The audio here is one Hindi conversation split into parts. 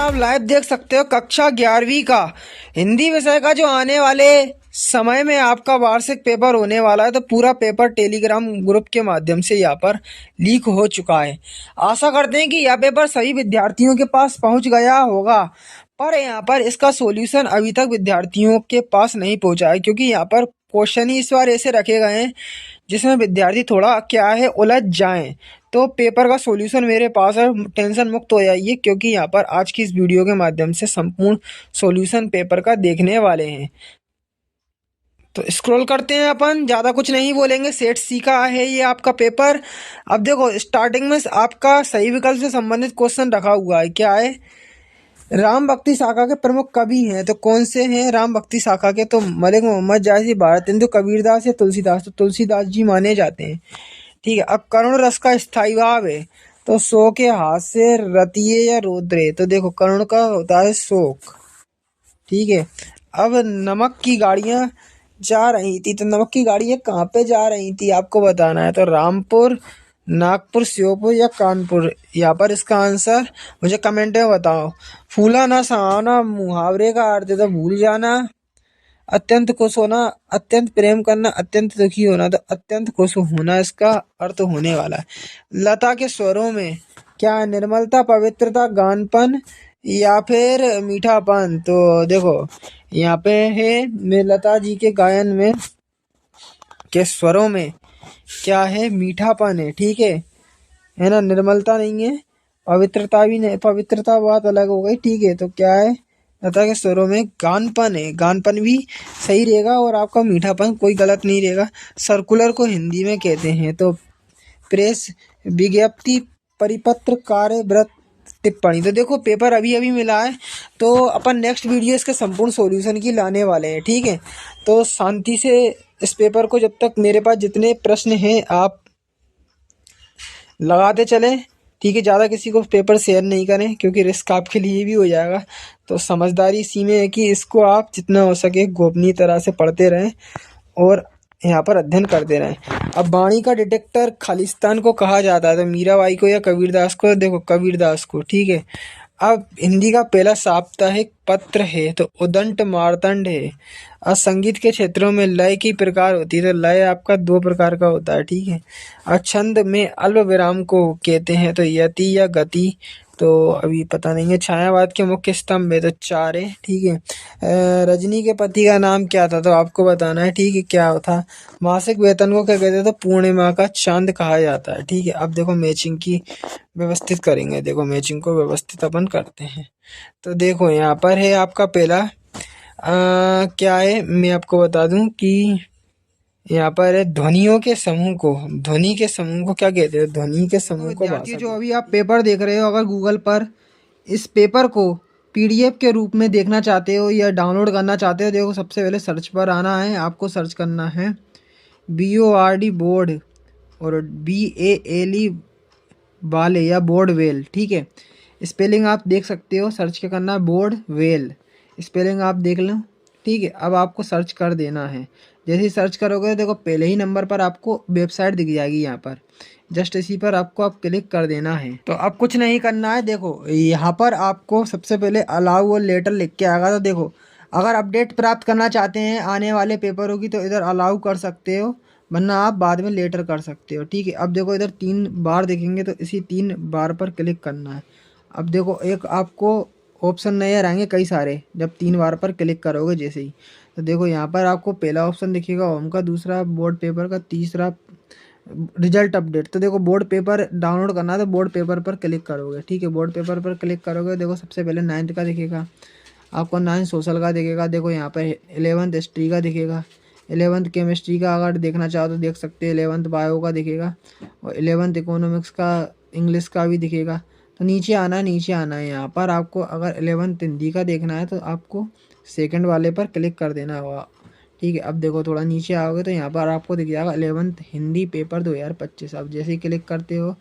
आप लाइव देख सकते हो कक्षा 11वीं का हिंदी विषय का जो आने वाले समय में आपका वार्षिक पेपर होने वाला है। तो पूरा पेपर टेलीग्राम ग्रुप के माध्यम से यहाँ पर लीक हो चुका है। आशा करते हैं कि यह पेपर सभी विद्यार्थियों के पास पहुंच गया होगा, पर यहाँ पर इसका सॉल्यूशन अभी तक विद्यार्थियों के पास नहीं पहुंचा है, क्योंकि यहाँ पर क्वेश्चन ही इस बार ऐसे रखे गए हैं जिसमें विद्यार्थी थोड़ा क्या है उलझ जाएं। तो पेपर का सॉल्यूशन मेरे पास है, टेंशन मुक्त हो जाइए, क्योंकि यहाँ पर आज की इस वीडियो के माध्यम से संपूर्ण सॉल्यूशन पेपर का देखने वाले हैं। तो स्क्रॉल करते हैं, अपन ज़्यादा कुछ नहीं बोलेंगे। सेट सी का है ये आपका पेपर। अब देखो स्टार्टिंग में आपका सही विकल्प से संबंधित क्वेश्चन रखा हुआ है। क्या है? राम भक्ति शाखा के प्रमुख कवि हैं, तो कौन से हैं राम भक्ति शाखा के? तो मलिक मोहम्मद, जायसी, भारतेंदु, कबीरदास या तुलसीदास? तो तुलसीदास जी माने जाते हैं। ठीक है। अब करुण रस का स्थायी भाव है, तो शोक के हाथ से रतिये या रौद्रे? तो देखो करुण का होता है शोक। ठीक है। अब नमक की गाड़ियां जा रही थी, तो नमक की गाड़ियां कहाँ पे जा रही थी आपको बताना है। तो रामपुर, नागपुर, श्योपुर या कानपुर? यहाँ पर इसका आंसर मुझे कमेंट में बताओ। फूला ना सहाना मुहावरे का अर्थ है तो भूल जाना, अत्यंत खुश होना, अत्यंत प्रेम करना, अत्यंत दुखी होना? तो अत्यंत खुश होना इसका अर्थ होने वाला है। लता के स्वरों में क्या है? निर्मलता, पवित्रता, गानपन या फिर मीठापन? तो देखो यहाँ पे है लता जी के गायन में के स्वरों में क्या है? मीठापन है। ठीक है ना? निर्मलता नहीं है, पवित्रता भी नहीं, पवित्रता बात अलग हो गई। ठीक है। तो क्या है? लता के स्वरों में गानपन है, गानपन भी सही रहेगा और आपका मीठापन कोई गलत नहीं रहेगा। सर्कुलर को हिंदी में कहते हैं तो प्रेस, विज्ञप्ति, परिपत्र, कार्य, व्रत, टिप्पणी। तो देखो पेपर अभी अभी मिला है, तो अपन नेक्स्ट वीडियो इसके संपूर्ण सॉल्यूशन की लाने वाले हैं। ठीक है। तो शांति से इस पेपर को, जब तक मेरे पास जितने प्रश्न हैं आप लगाते चलें। ठीक है। ज़्यादा किसी को पेपर शेयर नहीं करें, क्योंकि रिस्क आपके लिए भी हो जाएगा। तो समझदारी इसी में है कि इसको आप जितना हो सके गोपनीय तरह से पढ़ते रहें और यहाँ पर अध्ययन करते रहें। अब वाणी का डिटेक्टर खालिस्तान को कहा जाता है, तो मीराबाई को या कबीरदास को? देखो कबीरदास को। ठीक है। अब हिंदी का पहला साप्ताहिक पत्र है, तो उदंड मार्तंड है। और संगीत के क्षेत्रों में लय की प्रकार होती है, तो लय आपका 2 प्रकार का होता है। ठीक है। और छंद में अल्प विराम को कहते हैं, तो यति या गति? तो अभी पता नहीं है। छायावाद के मुख्य स्तंभ है, तो 4 है। ठीक है। रजनी के पति का नाम क्या था? तो आपको बताना है। ठीक है। क्या था? मासिक वेतन को क्या कहते हैं? तो पूर्णिमा का चांद कहा जाता है। ठीक है। अब देखो मैचिंग की व्यवस्थित करेंगे। देखो मैचिंग को व्यवस्थित अपन करते हैं। तो देखो यहाँ पर है आपका पहला क्या है, मैं आपको बता दूं कि यहाँ पर है ध्वनियों के समूह को, ध्वनि के समूह को क्या कहते हैं? ध्वनि के समूह को भाषा। जो अभी आप पेपर देख रहे हो, अगर गूगल पर इस पेपर को पीडीएफ के रूप में देखना चाहते हो या डाउनलोड करना चाहते हो, देखो सबसे पहले सर्च पर आना है। आपको सर्च करना है BORD बोर्ड और BALE वाले या बोर्ड वेल। ठीक है। स्पेलिंग आप देख सकते हो, सर्च के करना बोर्ड वेल, स्पेलिंग आप देख लो। ठीक है। अब आपको सर्च कर देना है। जैसे ही सर्च करोगे तो देखो पहले ही नंबर पर आपको वेबसाइट दिख जाएगी। यहाँ पर जस्ट इसी पर आपको आप क्लिक कर देना है। तो अब कुछ नहीं करना है। देखो यहाँ पर आपको सबसे पहले अलाउ और लेटर लिख के आएगा। तो देखो अगर अपडेट प्राप्त करना चाहते हैं आने वाले पेपरों की, तो इधर अलाउ कर सकते हो, वरना आप बाद में लेटर कर सकते हो। ठीक है। अब देखो इधर 3 बार दिखेंगे, तो इसी 3 बार पर क्लिक करना है। अब देखो एक आपको ऑप्शन नए आएंगे कई सारे, जब 3 बार पर क्लिक करोगे जैसे ही। तो देखो यहाँ पर आपको पहला ऑप्शन दिखेगा होम का, दूसरा बोर्ड पेपर का, तीसरा रिजल्ट अपडेट। तो देखो बोर्ड पेपर डाउनलोड करना है तो बोर्ड पेपर पर क्लिक करोगे। ठीक है। बोर्ड पेपर पर क्लिक करोगे, देखो सबसे पहले 9th का दिखेगा आपको, 9th सोशल का दिखेगा। देखो यहाँ पर 11th हिस्ट्री का दिखेगा, 11th केमिस्ट्री का अगर देखना चाहो तो देख सकते हैं, 11th बायो का दिखेगा और 11th इकोनॉमिक्स का, इंग्लिश का भी दिखेगा। तो नीचे आना है, नीचे आना है। यहाँ पर आपको अगर 11th हिंदी का देखना है तो आपको सेकंड वाले पर क्लिक कर देना होगा। ठीक है। अब देखो थोड़ा नीचे आओगे तो यहाँ पर आपको दिख जाएगा 11th हिंदी पेपर 2025। अब जैसे ही क्लिक करते हो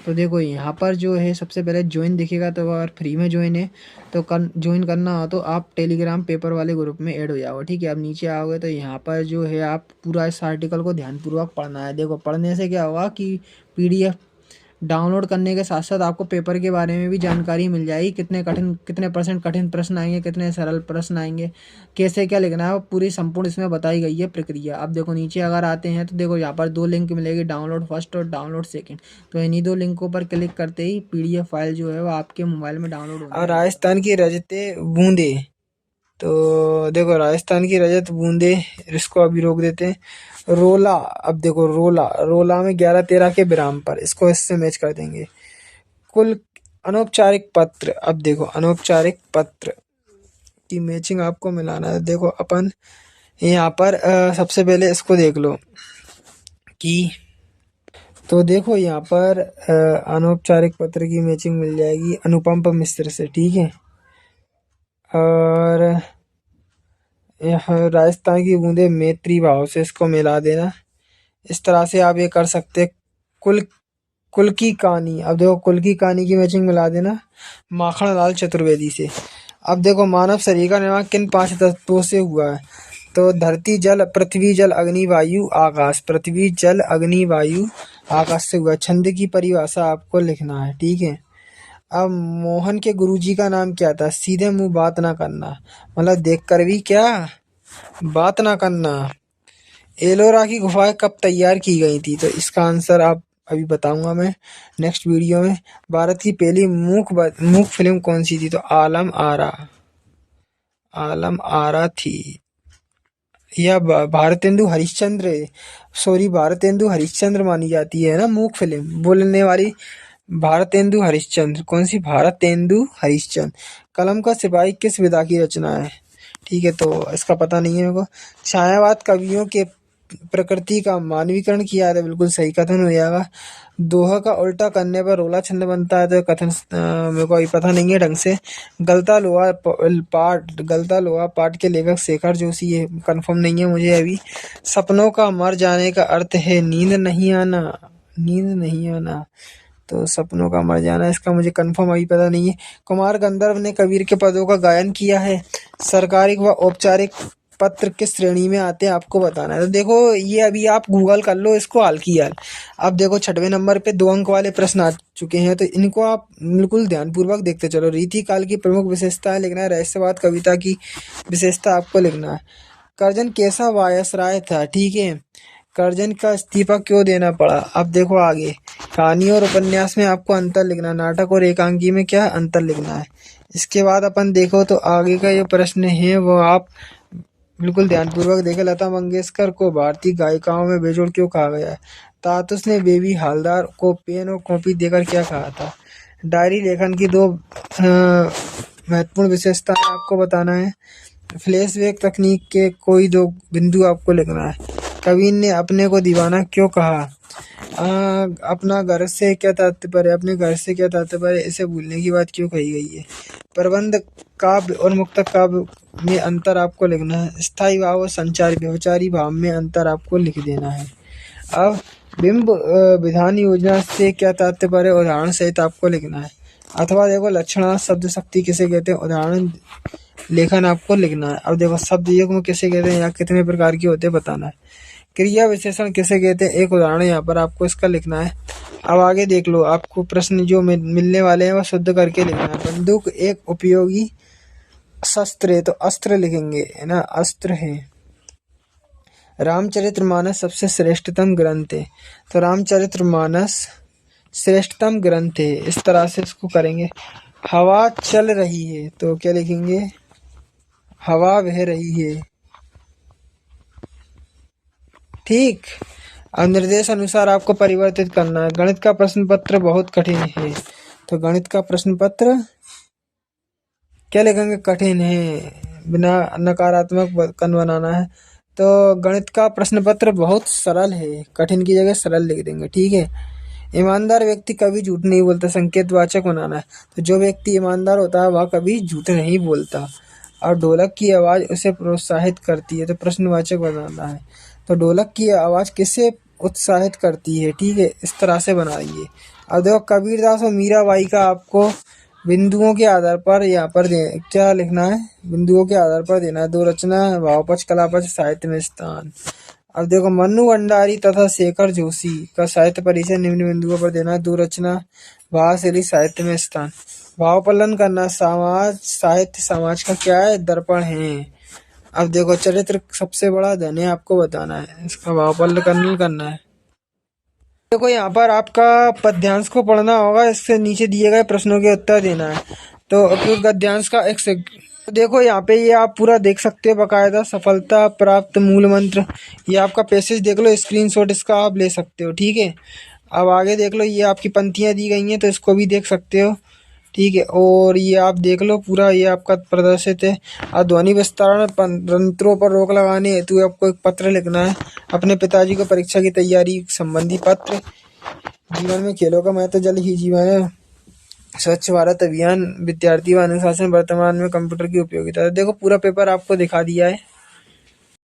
तो देखो यहाँ पर जो है सबसे पहले ज्वाइन दिखेगा। तो अगर फ्री में ज्वाइन है तो ज्वाइन करना हो तो आप टेलीग्राम पेपर वाले ग्रुप में ऐड हो जाओगे। ठीक है। अब नीचे आओगे तो यहाँ पर जो है आप पूरा इस आर्टिकल को ध्यानपूर्वक पढ़ना है। देखो पढ़ने से क्या होगा कि पीडीएफ डाउनलोड करने के साथ साथ आपको पेपर के बारे में भी जानकारी मिल जाएगी, कितने परसेंट कठिन प्रश्न आएंगे, कितने सरल प्रश्न आएंगे, कैसे क्या लिखना है, वो पूरी संपूर्ण इसमें बताई गई है प्रक्रिया। अब देखो नीचे अगर आते हैं तो देखो यहाँ पर 2 लिंक मिलेगी, डाउनलोड फर्स्ट और डाउनलोड सेकंड। तो इन्हीं 2 लिंकों पर क्लिक करते ही PDF फाइल जो है वो आपके मोबाइल में डाउनलोड होने। और राजस्थान की रजते बूंदे, तो देखो राजस्थान की रजत बूंदे, इसको अभी रोक देते हैं। रोला, अब देखो रोला में 11-13 के विराम पर इसको इससे मैच कर देंगे। कुल अनौपचारिक पत्र, अब देखो अनौपचारिक पत्र की मैचिंग आपको मिलाना है। देखो अपन यहाँ पर सबसे पहले इसको देख लो कि, तो देखो यहाँ पर अनौपचारिक पत्र की मैचिंग मिल जाएगी अनुपम मिश्र से, ठीक है। और राजस्थान की बूंदे मैत्री भाव से इसको मिला देना। इस तरह से आप ये कर सकते। कुल कुल की कहानी, अब देखो कुल की कहानी की मैचिंग मिला देना माखन लाल चतुर्वेदी से। अब देखो मानव शरीर का निर्माण किन 5 तत्वों से हुआ है, तो धरती जल पृथ्वी जल अग्नि वायु आकाश, पृथ्वी जल अग्नि वायु आकाश से हुआ। छंद की परिभाषा आपको लिखना है, ठीक है। अब मोहन के गुरुजी का नाम क्या था, सीधे मुंह बात ना करना, मतलब देख कर भी क्या बात ना करना। एलोरा की गुफाएं कब तैयार की गई थी, तो इसका आंसर आप अभी बताऊंगा मैं नेक्स्ट वीडियो में। भारत की पहली मूक फिल्म कौन सी थी, तो आलम आरा थी। या भारतेंदु हरिश्चंद्र, भारतेंदु हरिश्चंद्र मानी जाती है ना मूक फिल्म बोलने वाली। भारतेंदु हरिश्चंद्र, कौन सी, भारतेंदु हरिश्चंद्र। कलम का सिपाही किस विधा की रचना है, ठीक है, तो इसका पता नहीं है मेरे को। छायावाद कवियों के प्रकृति का मानवीकरण किया है, तो बिल्कुल सही कथन हो जाएगा। दोहा का उल्टा करने पर रोला छंद बनता है, तो कथन मेरे को अभी पता नहीं है ढंग से। गलता लोहा पाठ के लेखक शेखर जोशी है, कंफर्म नहीं है मुझे अभी। सपनों का मर जाने का अर्थ है नींद नहीं आना, तो सपनों का मर जाना, इसका मुझे कंफर्म अभी पता नहीं है। कुमार गंधर्व ने कबीर के पदों का गायन किया है। सरकारी व औपचारिक पत्र किस श्रेणी में आते हैं आपको बताना है। तो देखो ये अभी आप गूगल कर लो इसको हाल की हाल। अब देखो 6वें नंबर पे 2 अंक वाले प्रश्न आ चुके हैं, तो इनको आप बिल्कुल ध्यानपूर्वक देखते चलो। रीति काल की प्रमुख विशेषताएं लिखना है, रहस्यवाद कविता की विशेषता आपको लिखना है। कर्जन कैसा वायसराय था, ठीक है। कर्जन का इस्तीफा क्यों देना पड़ा। अब देखो आगे कहानी और उपन्यास में आपको अंतर लिखना, नाटक और एकांकी में क्या अंतर लिखना है। इसके बाद अपन देखो तो आगे का जो प्रश्न है वो आप बिल्कुल ध्यानपूर्वक देखें। लता मंगेशकर को भारतीय गायिकाओं में बेजोड़ क्यों कहा गया है। तातुस ने बेबी हालदार को पेन और कॉपी देकर क्या कहा था। डायरी लेखन की 2 महत्वपूर्ण विशेषताएं आपको बताना है। फ्लैशबैक तकनीक के कोई 2 बिंदु आपको लिखना है। कबीर ने अपने को दीवाना क्यों कहा। अपना घर से क्या तात्पर्य, अपने घर से क्या तात्पर्य, इसे भूलने की बात क्यों कही गई है। प्रबंध काव्य और मुक्तक काव्य में अंतर आपको लिखना है। स्थायी भाव और संचारी व्यवचारी भाव में अंतर आपको लिख देना है। अब बिंब विधान योजना से क्या तात्पर्य, उदाहरण सहित आपको लिखना है। अथवा देखो लक्षणार्थ शब्द शक्ति किसे कहते हैं, उदाहरण लेखन आपको लिखना है। अब देखो शब्द युग्म किसे कहते हैं या कितने प्रकार के होते हैं बताना है। क्रिया विशेषण किसे कहते हैं, एक उदाहरण यहाँ पर आपको इसका लिखना है। अब आगे देख लो, आपको प्रश्न जो मिलने वाले हैं वो शुद्ध करके लिखना है। बंदूक एक उपयोगी शस्त्र है, तो अस्त्र लिखेंगे, है ना, अस्त्र है। रामचरितमानस सबसे श्रेष्ठतम ग्रंथ है, तो रामचरितमानस श्रेष्ठतम ग्रंथ है। इस तरह से इसको करेंगे। हवा चल रही है, तो क्या लिखेंगे, हवा बह रही है, ठीक। अब निर्देश अनुसार आपको परिवर्तित करना है। गणित का प्रश्न पत्र बहुत कठिन है, तो गणित का प्रश्न पत्र क्या लिखेंगे, कठिन है, बिना नकारात्मक कन बनाना है। तो गणित का प्रश्न पत्र बहुत सरल है, कठिन की जगह सरल लिख देंगे, ठीक है। ईमानदार व्यक्ति कभी झूठ नहीं बोलता, संकेतवाचक बनाना है। तो जो व्यक्ति ईमानदार होता है वह कभी झूठ नहीं बोलता। और ढोलक की आवाज़ उसे प्रोत्साहित करती है, तो प्रश्नवाचक बनाना है। तो ढोलक की आवाज़ किसे उत्साहित करती है, ठीक है, इस तरह से बनाइए। अब देखो कबीरदास और मीराबाई का आपको बिंदुओं के आधार पर यहाँ पर क्या लिखना है, बिंदुओं के आधार पर देना है। 2 रचना, भावपक्ष, कलापक्ष, साहित्य में स्थान। अब देखो, मन्नू भंडारी तथा शेखर जोशी का साहित्य परिचय निम्न बिंदुओं पर देना है। दो रचना, भाव शैली, साहित्य में स्थान। भावापलन करना, समाज साहित्य समाज का क्या है, दर्पण है। अब देखो, चरित्र सबसे बड़ा धन है, आपको बताना है, इसका भावापलन करना है। देखो, यहाँ पर आपका पद्यांश को पढ़ना होगा, इससे नीचे दिए गए प्रश्नों के उत्तर देना है। तो गद्यांश का एक से देखो, यहाँ पे ये आप पूरा देख सकते हो बकायदा। सफलता प्राप्त मूल मंत्र, ये आपका पैसेज देख लो, स्क्रीनशॉट इसका आप ले सकते हो, ठीक है। अब आगे देख लो, ये आपकी पंक्तियाँ दी गई हैं, तो इसको भी देख सकते हो, ठीक है। और ये आप देख लो पूरा, ये आपका प्रदर्शित है। ध्वनि विस्तारण यंत्रों पर रोक लगाने हेतु आपको एक पत्र लिखना है। अपने पिताजी को परीक्षा की तैयारी संबंधी पत्र। जीवन में खेलों का महत्व जल ही जीवन है। स्वच्छ भारत अभियान, विद्यार्थी व अनुशासन, वर्तमान में कंप्यूटर की उपयोगिता। देखो, पूरा पेपर आपको दिखा दिया है।